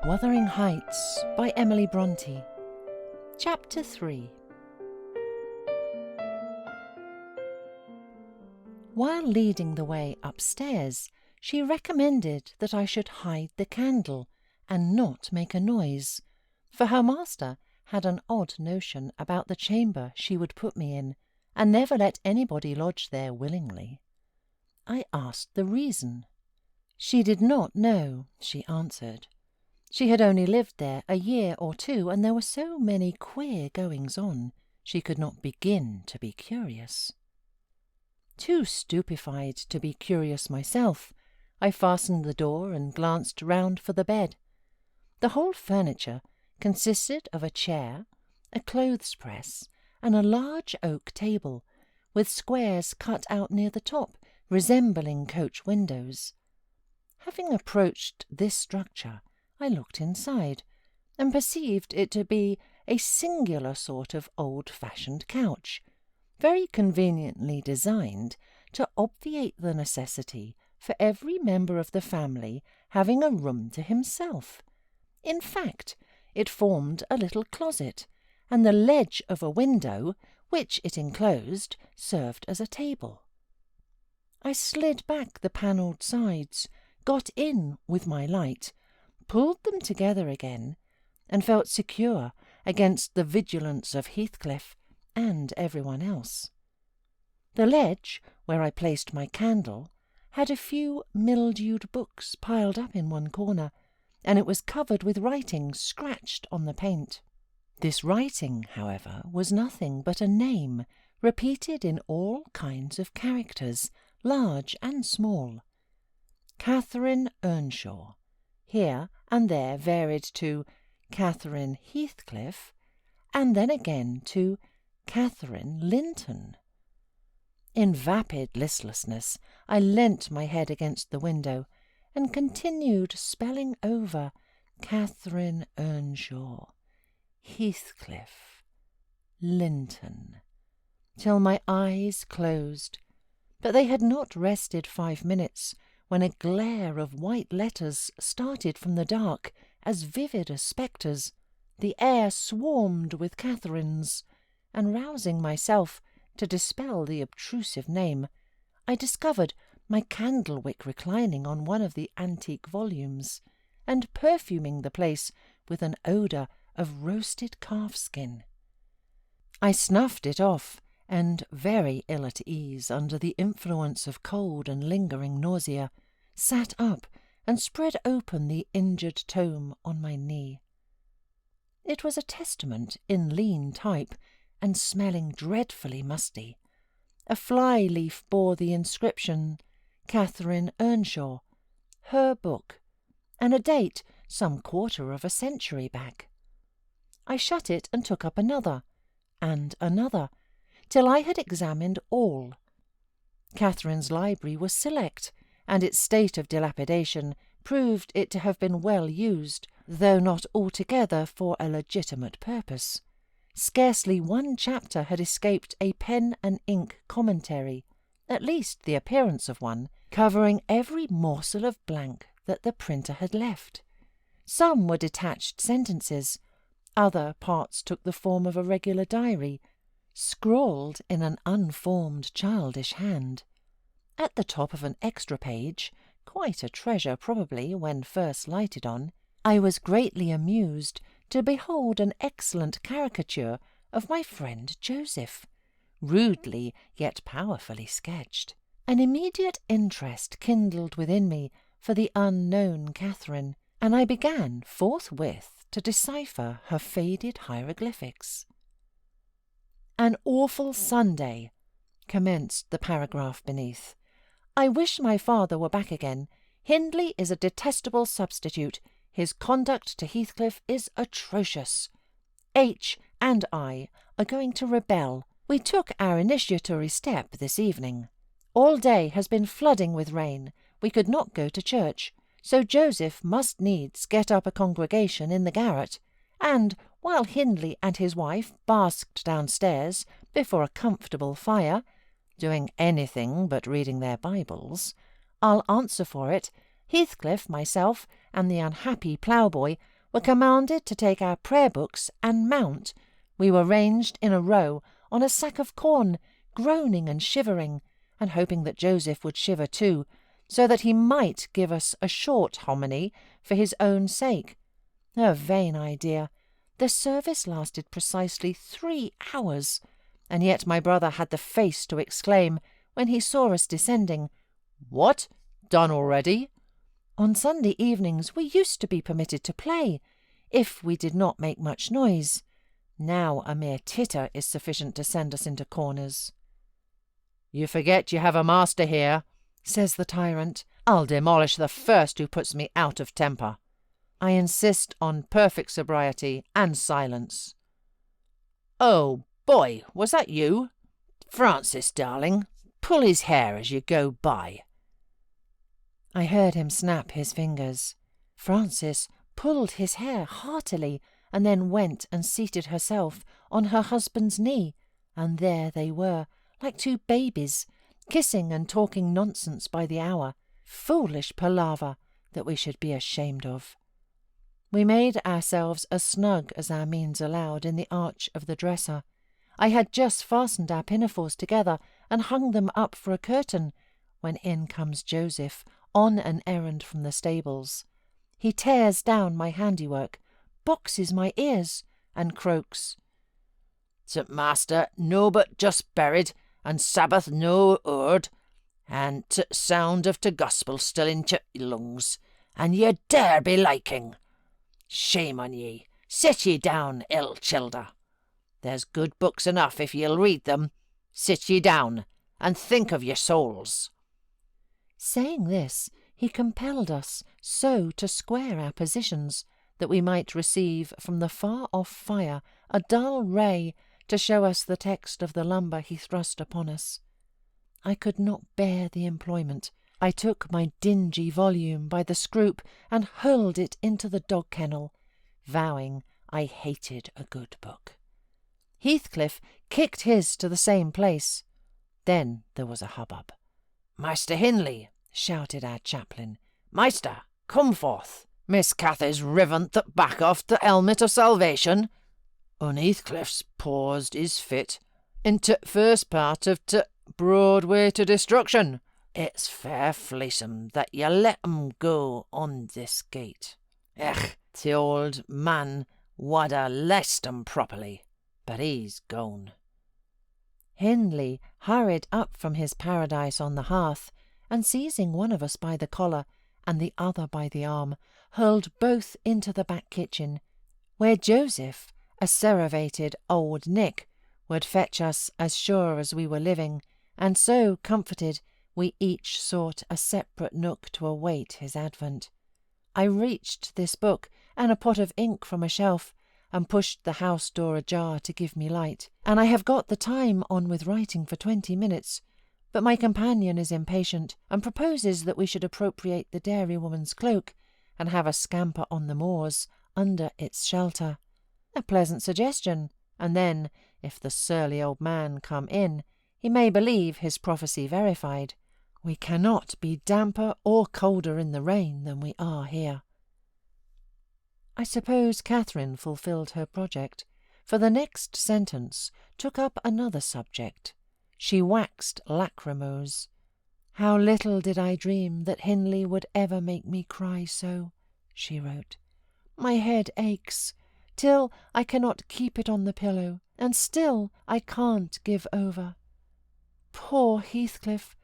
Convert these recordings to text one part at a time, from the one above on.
Wuthering Heights by Emily Bronte. Chapter 3. While leading the way upstairs, she recommended that I should hide the candle and not make a noise, for her master had an odd notion about the chamber she would put me in, and never let anybody lodge there willingly. I asked the reason. She did not know, she answered. She had only lived there a year or two, and there were so many queer goings-on, she could not begin to be curious. Too stupefied to be curious myself, I fastened the door and glanced round for the bed. The whole furniture consisted of a chair, a clothes-press, and a large oak table, with squares cut out near the top, resembling coach windows. Having approached this structure, I looked inside, and perceived it to be a singular sort of old-fashioned couch, very conveniently designed to obviate the necessity for every member of the family having a room to himself. In fact, it formed a little closet, and the ledge of a window, which it enclosed, served as a table. I slid back the panelled sides, got in with my light, pulled them together again, and felt secure against the vigilance of Heathcliff and everyone else. The ledge, where I placed my candle, had a few mildewed books piled up in one corner, and it was covered with writing scratched on the paint. This writing, however, was nothing but a name, repeated in all kinds of characters, large and small. Catherine Earnshaw, here and there varied to Catherine Heathcliff, and then again to Catherine Linton. In vapid listlessness, I leant my head against the window, and continued spelling over Catherine Earnshaw, Heathcliff, Linton, till my eyes closed, but they had not rested 5 minutes when a glare of white letters started from the dark, as vivid as spectres. The air swarmed with Catherines, and rousing myself to dispel the obtrusive name, I discovered my candle-wick reclining on one of the antique volumes, and perfuming the place with an odour of roasted calf-skin. I snuffed it off, and, very ill at ease under the influence of cold and lingering nausea, sat up and spread open the injured tome on my knee. It was a Testament in lean type, and smelling dreadfully musty. A fly-leaf bore the inscription, Catherine Earnshaw, her book, and a date some 1/4 of a century back. I shut it and took up another, and another, till I had examined all. Catherine's library was select, and its state of dilapidation proved it to have been well used, though not altogether for a legitimate purpose. Scarcely one chapter had escaped a pen and ink commentary, at least the appearance of one, covering every morsel of blank that the printer had left. Some were detached sentences, other parts took the form of a regular diary, scrawled in an unformed childish hand. At the top of an extra page, quite a treasure probably when first lighted on, I was greatly amused to behold an excellent caricature of my friend Joseph, rudely yet powerfully sketched. An immediate interest kindled within me for the unknown Catherine, and I began forthwith to decipher her faded hieroglyphics. "An awful Sunday," commenced the paragraph beneath. "I wish my father were back again. Hindley is a detestable substitute. His conduct to Heathcliff is atrocious. H. and I are going to rebel. We took our initiatory step this evening. All day has been flooding with rain. We could not go to church, so Joseph must needs get up a congregation in the garret, and while Hindley and his wife basked downstairs before a comfortable fire, doing anything but reading their Bibles, I'll answer for it, Heathcliff, myself, and the unhappy ploughboy were commanded to take our prayer books and mount. We were ranged in a row on a sack of corn, groaning and shivering, and hoping that Joseph would shiver too, so that he might give us a short homily for his own sake. A vain idea! The service lasted precisely 3 hours, and yet my brother had the face to exclaim, when he saw us descending, "What? Done already?" On Sunday evenings we used to be permitted to play, if we did not make much noise. Now a mere titter is sufficient to send us into corners. "You forget you have a master here," says the tyrant. "I'll demolish the first who puts me out of temper." I insist on perfect sobriety and silence. "Oh, boy, was that you? Francis, darling, pull his hair as you go by." I heard him snap his fingers. Francis pulled his hair heartily, and then went and seated herself on her husband's knee, and there they were, like 2 babies, kissing and talking nonsense by the hour. Foolish palaver that we should be ashamed of. We made ourselves as snug as our means allowed in the arch of the dresser. I had just fastened our pinafores together and hung them up for a curtain, when in comes Joseph, on an errand from the stables. He tears down my handiwork, boxes my ears, and croaks, "T' master no but just buried, and Sabbath no o'ered, and t' sound of t' gospel still in t' lungs, and ye dare be liking. Shame on ye! Sit ye down, ill childer. There's good books enough if ye'll read them. Sit ye down, and think of your souls." Saying this, he compelled us so to square our positions that we might receive from the far-off fire a dull ray to show us the text of the lumber he thrust upon us. I could not bear the employment. I took my dingy volume by the scroop and hurled it into the dog-kennel, vowing I hated a good book. Heathcliff kicked his to the same place. Then there was a hubbub. "Master Hindley," shouted our chaplain, "Meister, come forth. Miss Cathy's riven the back off the helmet of salvation, and Heathcliff's paused his fit in t' first part of t' Broadway to destruction. It's fair fleesome that you let 'em go on this gate. Ech, the old man wad ha' laced 'em properly, but he's gone." Hindley hurried up from his paradise on the hearth, and seizing one of us by the collar and the other by the arm, hurled both into the back kitchen, where Joseph, a ceravated old Nick, would fetch us as sure as we were living, and so comforted we each sought a separate nook to await his advent. I reached this book and a pot of ink from a shelf, and pushed the house door ajar to give me light, and I have got the time on with writing for 20 minutes, but my companion is impatient, and proposes that we should appropriate the dairywoman's cloak, and have a scamper on the moors under its shelter. A pleasant suggestion, and then, if the surly old man come in, he may believe his prophecy verified. We cannot be damper or colder in the rain than we are here. I suppose Catherine fulfilled her project, for the next sentence took up another subject. She waxed lachrymose. "How little did I dream that Hindley would ever make me cry so," she wrote. "My head aches, till I cannot keep it on the pillow, and still I can't give over. Poor Heathcliff!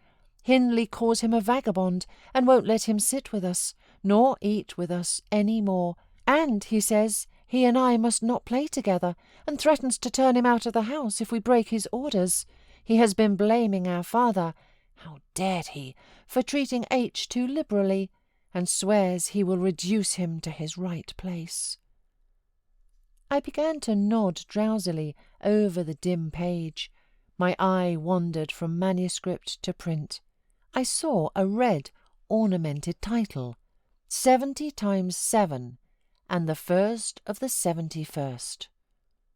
Hindley calls him a vagabond, and won't let him sit with us, nor eat with us any more, and he says he and I must not play together, and threatens to turn him out of the house if we break his orders. He has been blaming our father, how dared he, for treating H too liberally, and swears he will reduce him to his right place." I began to nod drowsily over the dim page. My eye wandered from manuscript to print. I saw a red, ornamented title, 70 times 7, and the first of the 71st.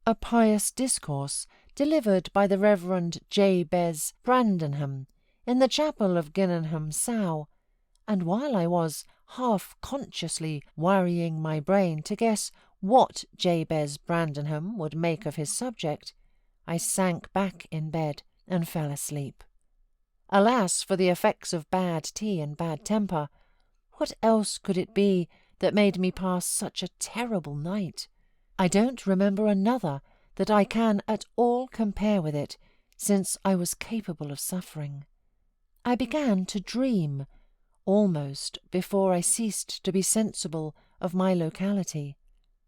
A pious discourse delivered by the Reverend J. Bez Brandenham in the chapel of Gillingham Sow, and while I was half-consciously worrying my brain to guess what Jabez Brandenham would make of his subject, I sank back in bed and fell asleep. Alas for the effects of bad tea and bad temper! What else could it be that made me pass such a terrible night? I don't remember another that I can at all compare with it since I was capable of suffering. I began to dream, almost before I ceased to be sensible of my locality.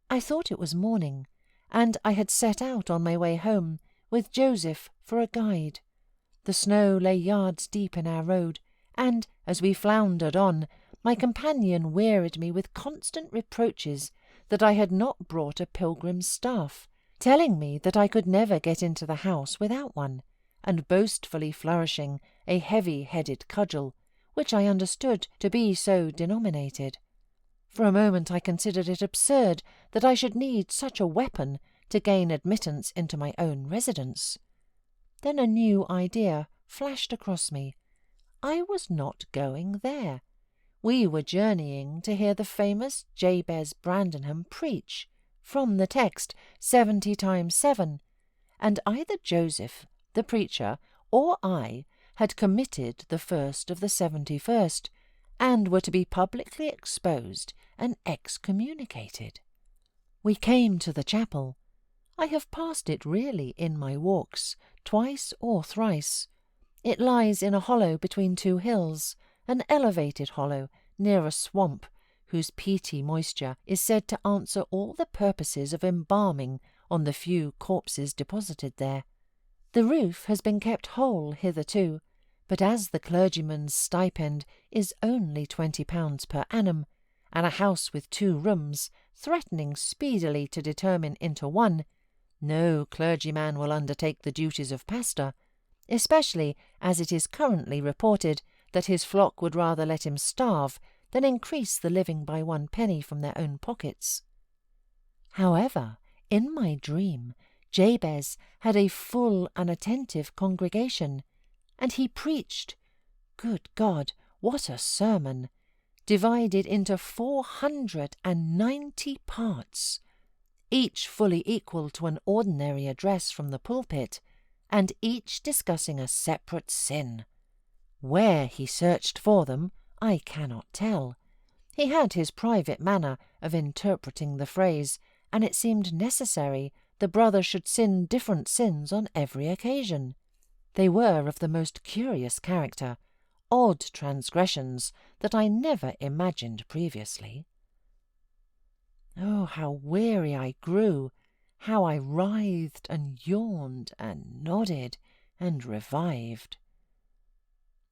I thought it was morning, and I had set out on my way home with Joseph for a guide. The snow lay yards deep in our road, and, as we floundered on, my companion wearied me with constant reproaches that I had not brought a pilgrim's staff, telling me that I could never get into the house without one, and boastfully flourishing a heavy-headed cudgel, which I understood to be so denominated. For a moment I considered it absurd that I should need such a weapon to gain admittance into my own residence. Then a new idea flashed across me. I was not going there. We were journeying to hear the famous Jabez Brandenham preach, from the text 70 times 7, and either Joseph, the preacher, or I had committed the first of the 71st, and were to be publicly exposed and excommunicated. We came to the chapel. I have passed it really in my walks, twice or thrice. It lies in a hollow between two hills, an elevated hollow near a swamp, whose peaty moisture is said to answer all the purposes of embalming on the few corpses deposited there. The roof has been kept whole hitherto, but as the clergyman's stipend is only £20 per annum, and a house with 2 rooms threatening speedily to determine into one, no clergyman will undertake the duties of pastor, especially as it is currently reported that his flock would rather let him starve than increase the living by 1 penny from their own pockets. However, in my dream, Jabez had a full and attentive congregation, and he preached, good God, what a sermon, divided into 490 parts, each fully equal to an ordinary address from the pulpit, and each discussing a separate sin. Where he searched for them, I cannot tell. He had his private manner of interpreting the phrase, and it seemed necessary the brother should sin different sins on every occasion. They were of the most curious character, odd transgressions that I never imagined previously. Oh, how weary I grew, how I writhed and yawned and nodded and revived.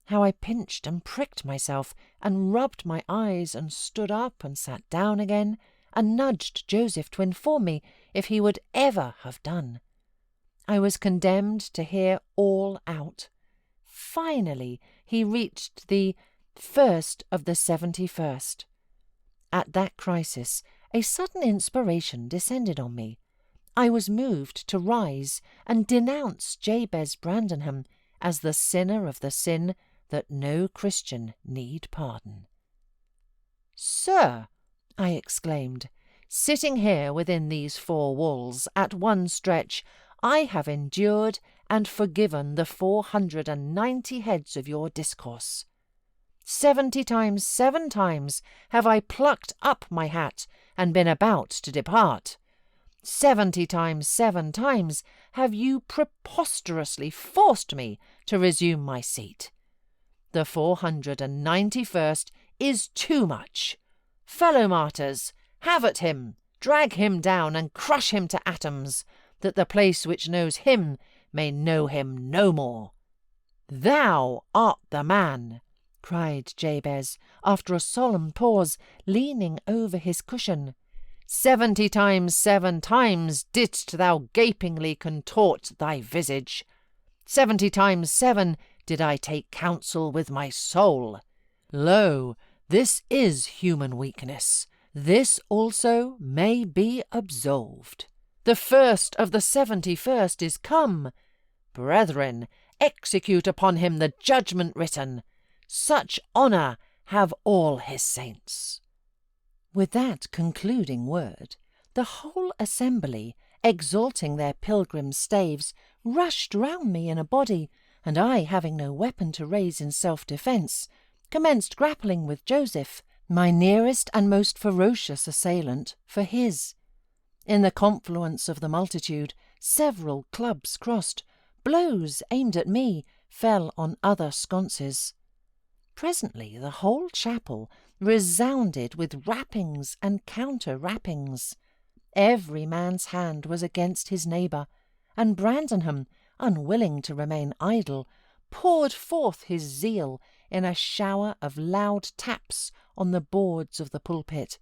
How I pinched and pricked myself and rubbed my eyes and stood up and sat down again and nudged Joseph to inform me if he would ever have done. I was condemned to hear all out. Finally he reached the first of the 71st. At that crisis a sudden inspiration descended on me. I was moved to rise and denounce Jabez Brandenham as the sinner of the sin that no Christian need pardon. "Sir," I exclaimed, "sitting here within these 4 walls at one stretch, I have endured and forgiven the 490 heads of your discourse. 70 times 7 times have I plucked up my hat and been about to depart. 70 times 7 times have you preposterously forced me to resume my seat. The 491st is too much. Fellow martyrs, have at him, drag him down and crush him to atoms, that the place which knows him may know him no more." "Thou art the man," cried Jabez, after a solemn pause, leaning over his cushion. 70 times 7 times didst thou gapingly contort thy visage. 70 times 7 did I take counsel with my soul. Lo, this is human weakness. This also may be absolved. The first of the 71st is come. Brethren, execute upon him the judgment written. Such honour have all his saints." With that concluding word, the whole assembly, exalting their pilgrim staves, rushed round me in a body, and I, having no weapon to raise in self-defence, commenced grappling with Joseph, my nearest and most ferocious assailant, for his. In the confluence of the multitude, several clubs crossed, blows aimed at me fell on other sconces. Presently the whole chapel resounded with rappings and counter-rappings. Every man's hand was against his neighbour, and Brandenham, unwilling to remain idle, poured forth his zeal in a shower of loud taps on the boards of the pulpit,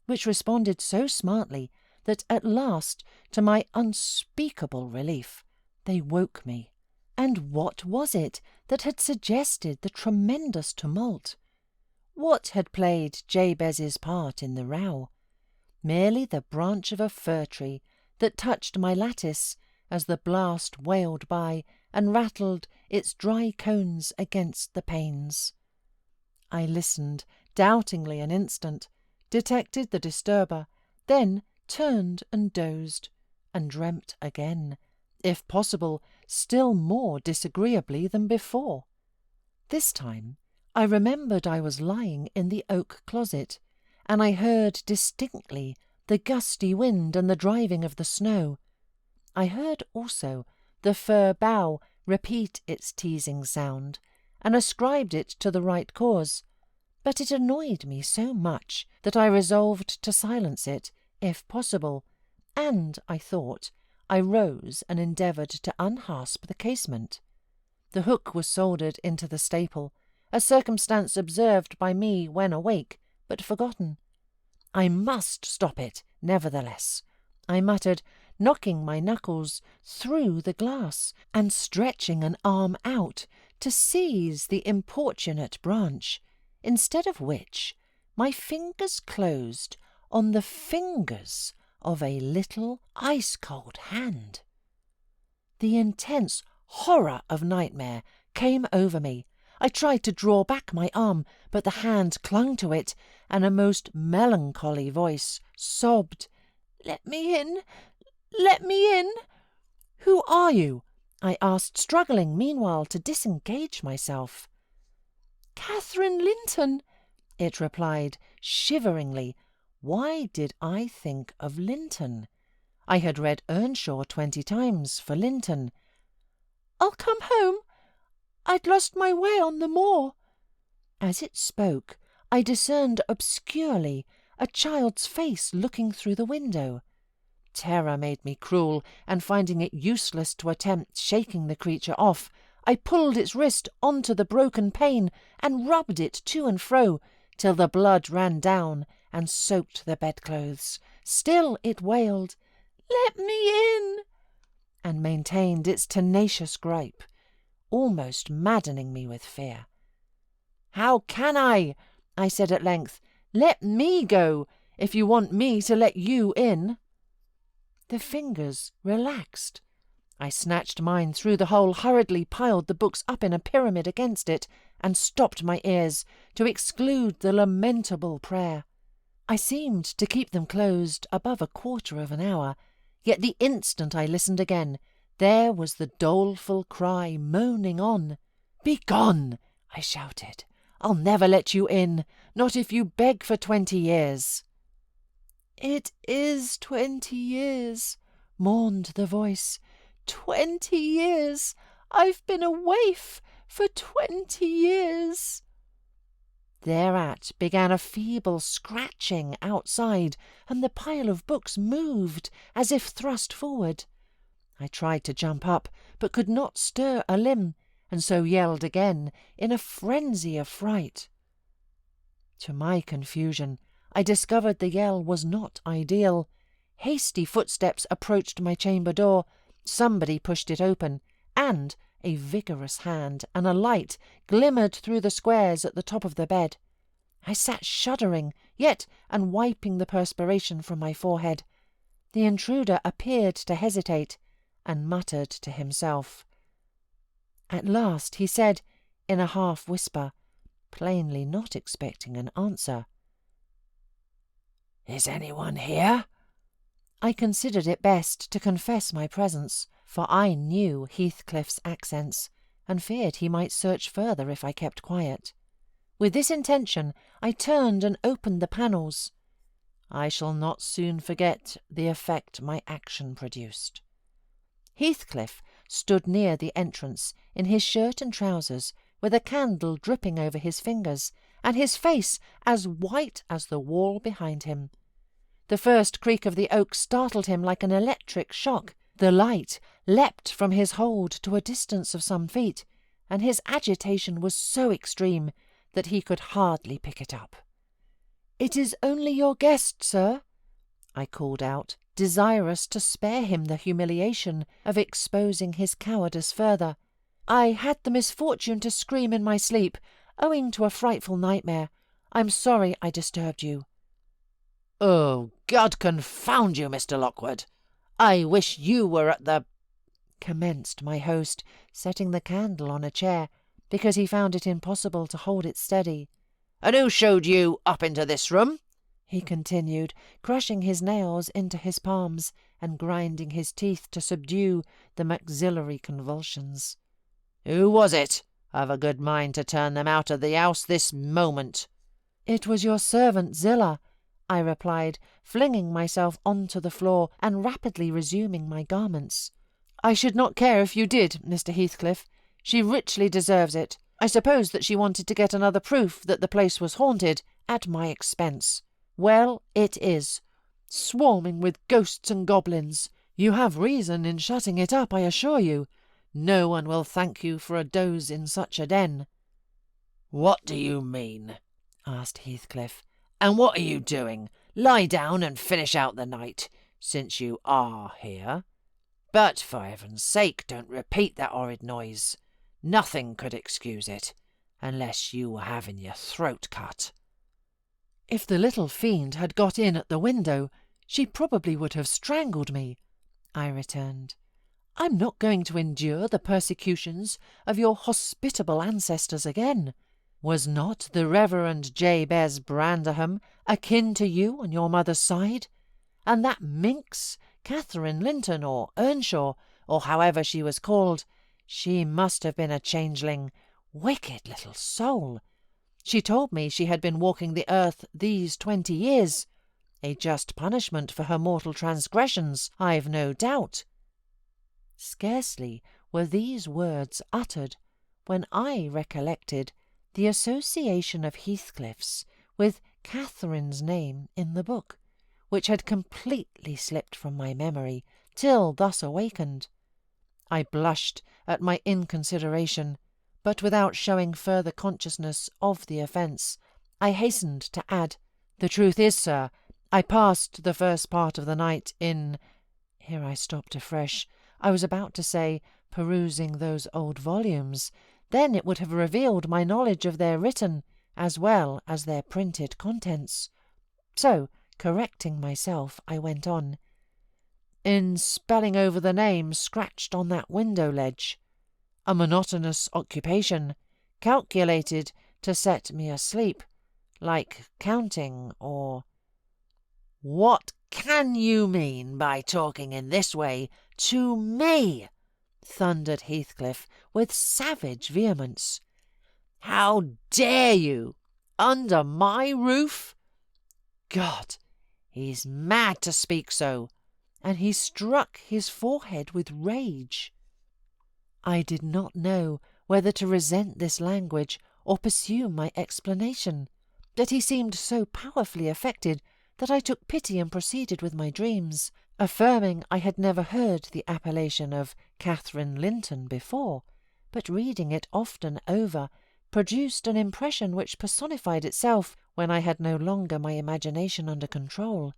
which responded so smartly that at last, to my unspeakable relief, they woke me. And what was it that had suggested the tremendous tumult? What had played Jabez's part in the row? Merely the branch of a fir tree that touched my lattice as the blast wailed by and rattled its dry cones against the panes. I listened doubtingly an instant, detected the disturber, then turned and dozed, and dreamt again, if possible, still more disagreeably than before. This time I remembered I was lying in the oak closet, and I heard distinctly the gusty wind and the driving of the snow. I heard also the fir bough repeat its teasing sound, and ascribed it to the right cause, but it annoyed me so much that I resolved to silence it, if possible, and, I thought, I rose and endeavoured to unhasp the casement. The hook was soldered into the staple, a circumstance observed by me when awake, but forgotten. I must stop it, nevertheless, I muttered, knocking my knuckles through the glass and stretching an arm out to seize the importunate branch, instead of which my fingers closed on the fingers of a little ice-cold hand. The intense horror of nightmare came over me. I tried to draw back my arm, but the hand clung to it, and a most melancholy voice sobbed, "Let me in! Let me in!" "Who are you?" I asked, struggling meanwhile to disengage myself. "Catherine Linton," it replied, shiveringly. Why did I think of Linton? I had read Earnshaw 20 times for Linton. "I'll come home. I'd lost my way on the moor." As it spoke, I discerned obscurely a child's face looking through the window. Terror made me cruel, and finding it useless to attempt shaking the creature off, I pulled its wrist onto the broken pane and rubbed it to and fro till the blood ran down and soaked the bedclothes. Still it wailed, "Let me in," and maintained its tenacious gripe, almost maddening me with fear. "How can I?" I said at length. "Let me go, if you want me to let you in." The fingers relaxed. I snatched mine through the hole, hurriedly piled the books up in a pyramid against it, and stopped my ears to exclude the lamentable prayer. I seemed to keep them closed above a quarter of an hour, yet the instant I listened again, there was the doleful cry moaning on. "Begone!" I shouted. "I'll never let you in, not if you beg for 20 years." "It is 20 years," mourned the voice. 20 years! I've been a waif for 20 years. Thereat began a feeble scratching outside, and the pile of books moved as if thrust forward. I tried to jump up, but could not stir a limb, and so yelled again in a frenzy of fright. To my confusion, I discovered the yell was not ideal. Hasty footsteps approached my chamber door. Somebody pushed it open, and a vigorous hand and a light glimmered through the squares at the top of the bed. I sat shuddering, yet and wiping the perspiration from my forehead. The intruder appeared to hesitate, and muttered to himself. At last he said, in a half-whisper, plainly not expecting an answer. "Is anyone here?" I considered it best to confess my presence, for I knew Heathcliff's accents, and feared he might search further if I kept quiet. With this intention, I turned and opened the panels. I shall not soon forget the effect my action produced. Heathcliff stood near the entrance in his shirt and trousers, with a candle dripping over his fingers, and his face as white as the wall behind him. The first creak of the oak startled him like an electric shock. The light leapt from his hold to a distance of some feet, and his agitation was so extreme that he could hardly pick it up. "It is only your guest, sir," I called out, desirous to spare him the humiliation of exposing his cowardice further. "I had the misfortune to scream in my sleep, owing to a frightful nightmare. I'm sorry I disturbed you." "Oh, God confound you, Mr. Lockwood! I wish you were at the—" commenced my host, setting the candle on a chair, because he found it impossible to hold it steady. "And who showed you up into this room?" he continued, crushing his nails into his palms and grinding his teeth to subdue the maxillary convulsions. "Who was it? I've a good mind to turn them out of the house this moment." "It was your servant Zillah," I replied, flinging myself onto the floor and rapidly resuming my garments. "I should not care if you did, Mr. Heathcliff. She richly deserves it. I suppose that she wanted to get another proof that the place was haunted, at my expense. Well, it is. Swarming with ghosts and goblins. You have reason in shutting it up, I assure you. No one will thank you for a doze in such a den." "What do you mean?" asked Heathcliff. "And what are you doing? Lie down and finish out the night, since you are here. But for heaven's sake, don't repeat that horrid noise. Nothing could excuse it, unless you were having your throat cut." "If the little fiend had got in at the window, she probably would have strangled me," I returned. "I'm not going to endure the persecutions of your hospitable ancestors again. Was not the Reverend Jabez Branderham akin to you on your mother's side? And that minx, Catherine Linton or Earnshaw, or however she was called, she must have been a changeling. Wicked little soul! She told me she had been walking the earth these 20 years. A just punishment for her mortal transgressions, I've no doubt." Scarcely were these words uttered when I recollected the association of Heathcliff's with Catherine's name in the book, which had completely slipped from my memory till thus awakened. I blushed at my inconsideration, but without showing further consciousness of the offence, I hastened to add, "The truth is, sir, I passed the first part of the night in—" Here I stopped afresh. I was about to say, perusing those old volumes. Then it would have revealed my knowledge of their written as well as their printed contents. So, correcting myself, I went on, "In spelling over the name scratched on that window ledge. A monotonous occupation, calculated to set me asleep, like counting or—" "What can you mean by talking in this way to me?" thundered Heathcliff with savage vehemence. "How dare you? Under my roof? God, he's mad to speak so!" And he struck his forehead with rage. I did not know whether to resent this language or pursue my explanation, but he seemed so powerfully affected that I took pity and proceeded with my dreams, affirming I had never heard the appellation of Catherine Linton before, but reading it often over produced an impression which personified itself when I had no longer my imagination under control.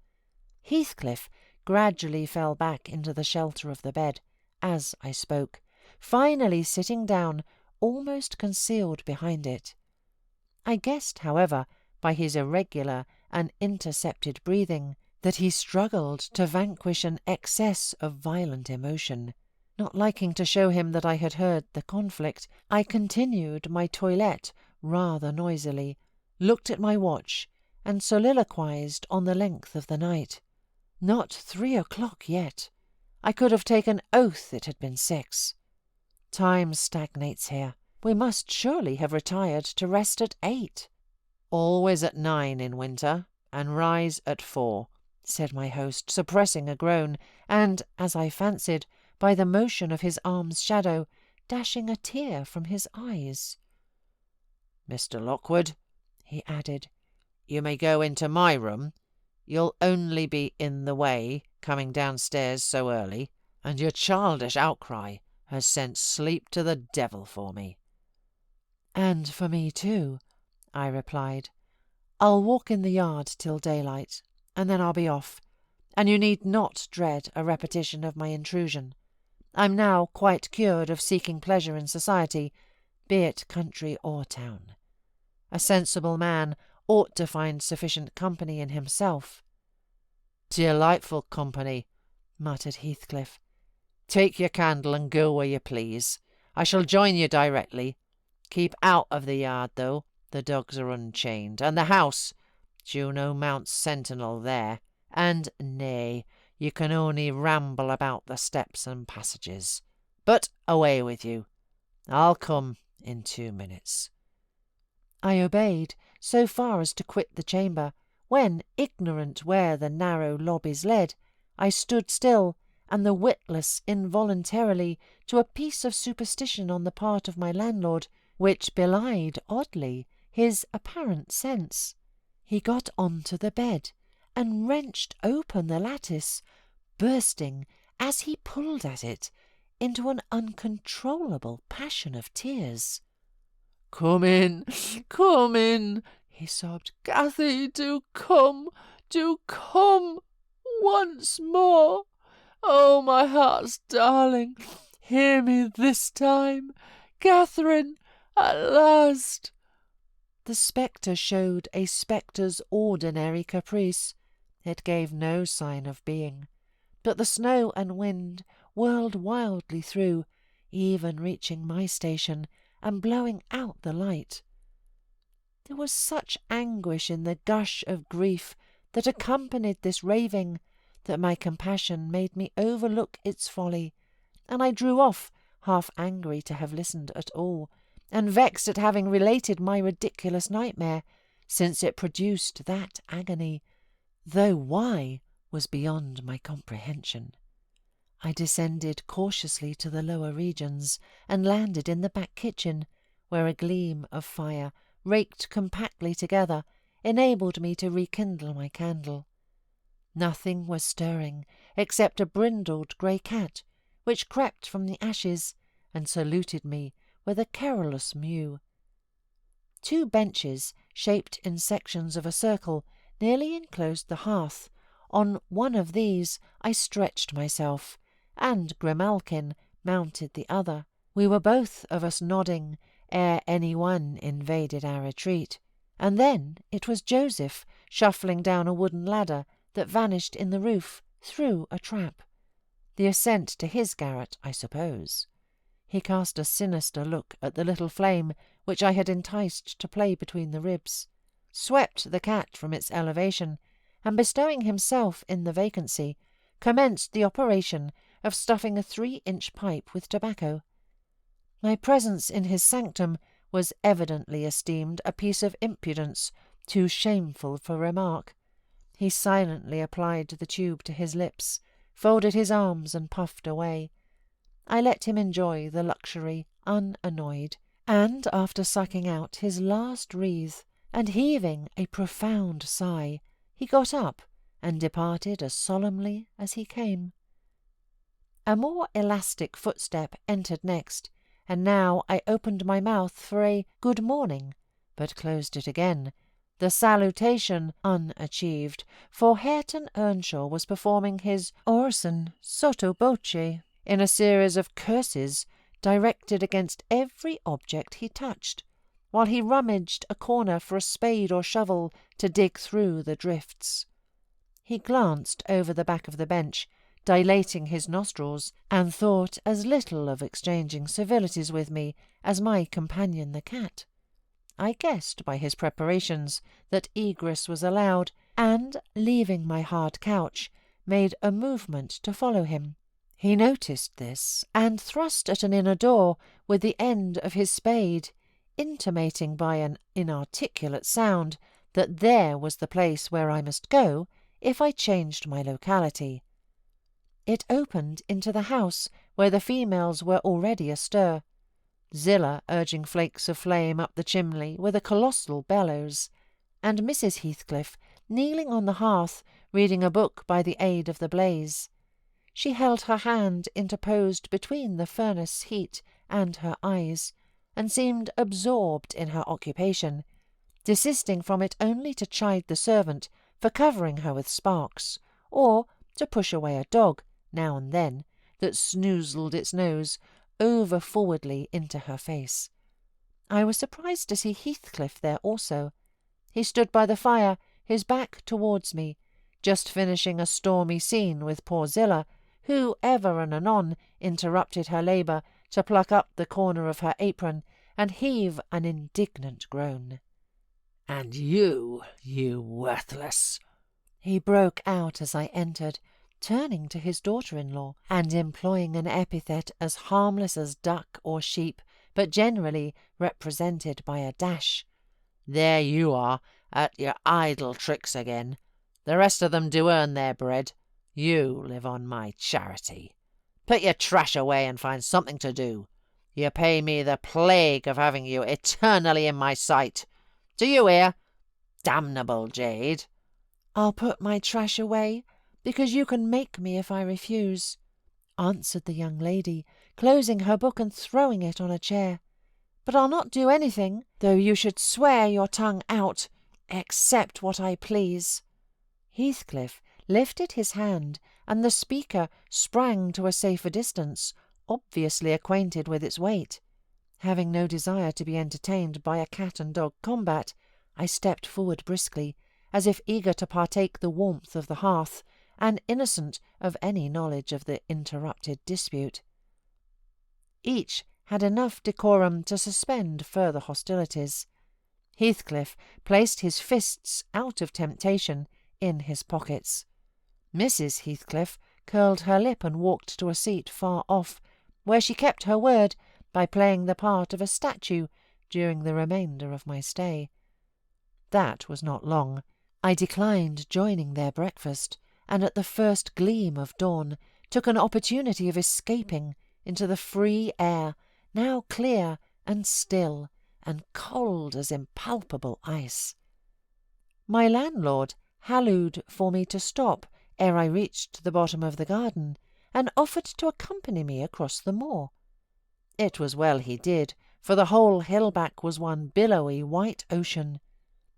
Heathcliff gradually fell back into the shelter of the bed as I spoke, finally sitting down almost concealed behind it. I guessed, however, by his irregular and intercepted breathing, that he struggled to vanquish an excess of violent emotion. Not liking to show him that I had heard the conflict, I continued my toilette rather noisily, looked at my watch, and soliloquized on the length of the night. Not 3 o'clock yet. I could have taken oath it had been 6. Time stagnates here. We must surely have retired to rest at 8. Always at 9 in winter, and rise at 4, said my host, suppressing a groan, and, as I fancied, by the motion of his arm's shadow, dashing a tear from his eyes. Mr. Lockwood, he added, you may go into my room. You'll only be in the way coming downstairs so early, and your childish outcry has sent sleep to the devil for me. And for me too, I replied. I'll walk in the yard till daylight, and then I'll be off, and you need not dread a repetition of my intrusion. I'm now quite cured of seeking pleasure in society, be it country or town. A sensible man ought to find sufficient company in himself. Delightful company, muttered Heathcliff. Take your candle and go where you please. I shall join you directly. Keep out of the yard, though. The dogs are unchained, and the house. Juno mounts sentinel there, and nay, you can only ramble about the steps and passages. But away with you. I'll come in 2 minutes. I obeyed, so far as to quit the chamber, when, ignorant where the narrow lobbies led, I stood still, and the witless involuntarily to a piece of superstition on the part of my landlord, which belied oddly his apparent sense. He got on to the bed, and wrenched open the lattice, bursting, as he pulled at it, into an uncontrollable passion of tears. "Come in, he sobbed. "Cathy, do come once more. Oh, my heart's darling, hear me this time. Catherine, at last." The spectre showed a spectre's ordinary caprice. It gave no sign of being, but the snow and wind whirled wildly through, even reaching my station and blowing out the light. There was such anguish in the gush of grief that accompanied this raving that my compassion made me overlook its folly, and I drew off, half angry to have listened at all, and vexed at having related my ridiculous nightmare, since it produced that agony, though why was beyond my comprehension. I descended cautiously to the lower regions, and landed in the back kitchen, where a gleam of fire, raked compactly together, enabled me to rekindle my candle. Nothing was stirring except a brindled grey cat, which crept from the ashes and saluted me with a querulous mew. 2 benches, shaped in sections of a circle, nearly enclosed the hearth. On one of these I stretched myself, and Grimalkin mounted the other. We were both of us nodding ere any one invaded our retreat, and then it was Joseph shuffling down a wooden ladder that vanished in the roof through a trap. The ascent to his garret, I suppose. He cast a sinister look at the little flame which I had enticed to play between the ribs, swept the cat from its elevation, and bestowing himself in the vacancy, commenced the operation of stuffing a 3-inch pipe with tobacco. My presence in his sanctum was evidently esteemed a piece of impudence too shameful for remark. He silently applied the tube to his lips, folded his arms, and puffed away. I let him enjoy the luxury unannoyed, and after sucking out his last wreath and heaving a profound sigh, he got up and departed as solemnly as he came. A more elastic footstep entered next, and now I opened my mouth for a good morning, but closed it again, the salutation unachieved, for Hareton Earnshaw was performing his orison sotto voce in a series of curses directed against every object he touched, while he rummaged a corner for a spade or shovel to dig through the drifts. He glanced over the back of the bench, dilating his nostrils, and thought as little of exchanging civilities with me as my companion the cat. I guessed by his preparations that egress was allowed, and, leaving my hard couch, made a movement to follow him. He noticed this, and thrust at an inner door with the end of his spade, intimating by an inarticulate sound that there was the place where I must go if I changed my locality. It opened into the house where the females were already astir, Zillah urging flakes of flame up the chimney with a colossal bellows, and Mrs. Heathcliff kneeling on the hearth reading a book by the aid of the blaze. She held her hand interposed between the furnace heat and her eyes, and seemed absorbed in her occupation, desisting from it only to chide the servant for covering her with sparks, or to push away a dog, now and then, that snoozled its nose over-forwardly into her face. I was surprised to see Heathcliff there also. He stood by the fire, his back towards me, just finishing a stormy scene with poor Zillah, who ever and anon interrupted her labour to pluck up the corner of her apron and heave an indignant groan. "And you worthless!" he broke out as I entered, turning to his daughter-in-law, and employing an epithet as harmless as duck or sheep, but generally represented by a dash. "There you are, at your idle tricks again. The rest of them do earn their bread. You live on my charity. Put your trash away and find something to do. You pay me the plague of having you eternally in my sight. Do you hear? Damnable jade!" "I'll put my trash away, because you can make me if I refuse," answered the young lady, closing her book and throwing it on a chair. "But I'll not do anything, though you should swear your tongue out, except what I please." Heathcliff lifted his hand, and the speaker sprang to a safer distance, obviously acquainted with its weight. Having no desire to be entertained by a cat-and-dog combat, I stepped forward briskly, as if eager to partake the warmth of the hearth, and innocent of any knowledge of the interrupted dispute. Each had enough decorum to suspend further hostilities. Heathcliff placed his fists out of temptation in his pockets. Mrs. Heathcliff curled her lip and walked to a seat far off, where she kept her word by playing the part of a statue during the remainder of my stay. That was not long. I declined joining their breakfast, and at the first gleam of dawn took an opportunity of escaping into the free air, now clear and still, and cold as impalpable ice. My landlord hallooed for me to stop ere I reached the bottom of the garden, and offered to accompany me across the moor. It was well he did, for the whole hill-back was one billowy white ocean,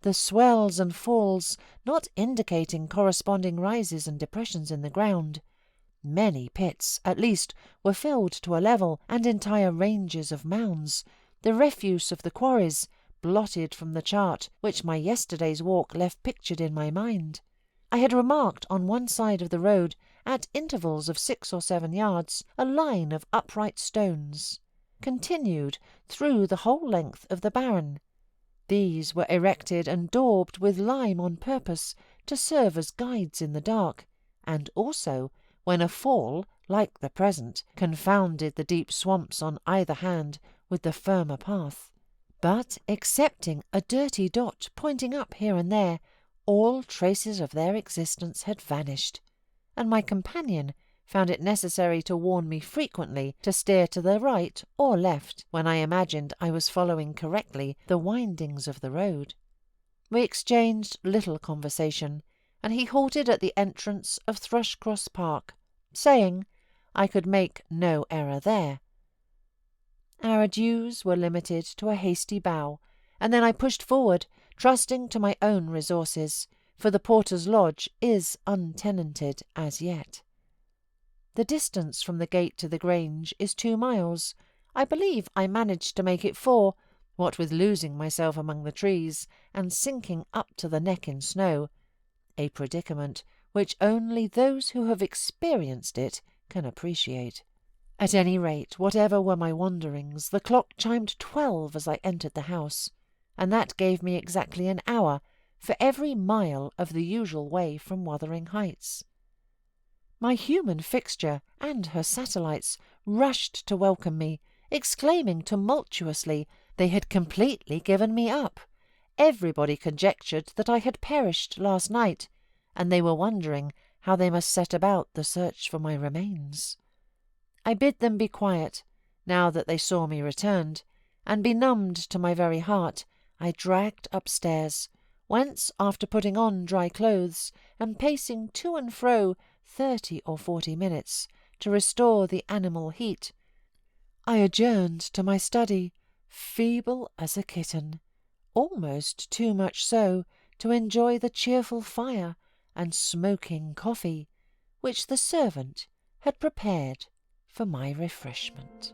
the swells and falls not indicating corresponding rises and depressions in the ground. Many pits, at least, were filled to a level, and entire ranges of mounds, the refuse of the quarries, blotted from the chart which my yesterday's walk left pictured in my mind. I had remarked on one side of the road, at intervals of 6 or 7 yards, a line of upright stones, continued through the whole length of the barren. These were erected and daubed with lime on purpose to serve as guides in the dark, and also when a fall, like the present, confounded the deep swamps on either hand with the firmer path. But, excepting a dirty dot pointing up here and there, all traces of their existence had vanished, and my companion found it necessary to warn me frequently to steer to the right or left when I imagined I was following correctly the windings of the road. We exchanged little conversation, and he halted at the entrance of Thrushcross Park, saying I could make no error there. Our adieus were limited to a hasty bow, and then I pushed forward, trusting to my own resources, for the porter's lodge is untenanted as yet. The distance from the gate to the Grange is 2 miles. I believe I managed to make it 4, what with losing myself among the trees and sinking up to the neck in snow, a predicament which only those who have experienced it can appreciate. At any rate, whatever were my wanderings, the clock chimed 12 as I entered the house. and that gave me exactly an hour for every mile of the usual way from Wuthering Heights. My human fixture and her satellites rushed to welcome me, exclaiming tumultuously they had completely given me up. Everybody conjectured that I had perished last night, and they were wondering how they must set about the search for my remains. I bid them be quiet, now that they saw me returned, and benumbed to my very heart, I dragged upstairs, whence, after putting on dry clothes and pacing to and fro 30 or 40 minutes to restore the animal heat, I adjourned to my study, feeble as a kitten, almost too much so to enjoy the cheerful fire and smoking coffee which the servant had prepared for my refreshment.